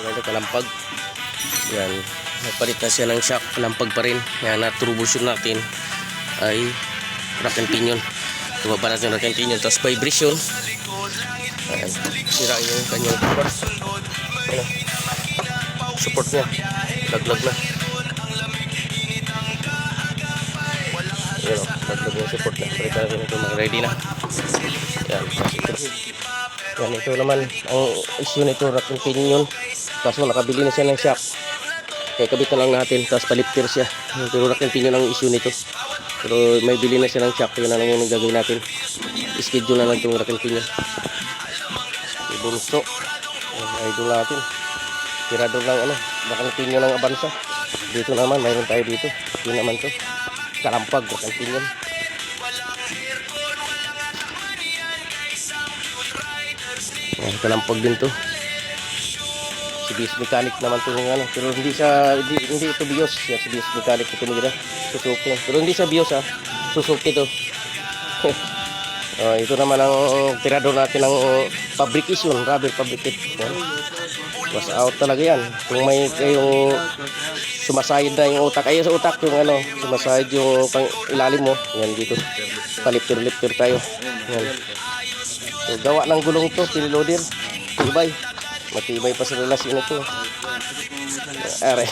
Yan ito, kalampag. Yan. Nagpalit na siya ng shock. Kalampag pa rin. Yan, na-troubleshoot natin ay rack and pinion. Tumaba natin yung rack and pinion. Tapos vibration. Ayan. Sira yung kanyang support. Ayan. Support niya. Laglag na. Ayan o. Laglag yung support na. Palita natin ito. Mag-ready na. Ayan. Yan, ito naman ang issue nito, rack and pinion. Kaso nakabili na siya ng shock. Kaya kabit na lang natin, tapos paliptir siya. Pero rack and pinion ang issue nito. Pero may bili na siya ng shock. Yun na lang yung gagawin natin. Schedule na lang itong rack and pinion. Ibunso. Idol natin. Tirador lang ano, rack and pinion ng Avanza. Dito naman, mayroon tayo dito. Yun naman to. Kalampag, rack and pinion. Ayan, kalampag din to. Si BS Mechanic naman to yung ano. Pero hindi ito BIOS. Yan, si BS Mechanic ito nila. Suzuki. Pero hindi sa BIOS ha. Suzuki to. Ito naman ang tirador natin ng fabrication. Rubber fabrication. Was out talaga yan. Kung may kayong sumasayid na yung utak. Ayun sa utak yung ano. Sumasayid yung pang ilalim mo. Yan dito. Paliptir-liptir tayo. Yan. So, gawa ng gulong to, piniloader. Tibay. Matibay pa sa relasyon ito. Are.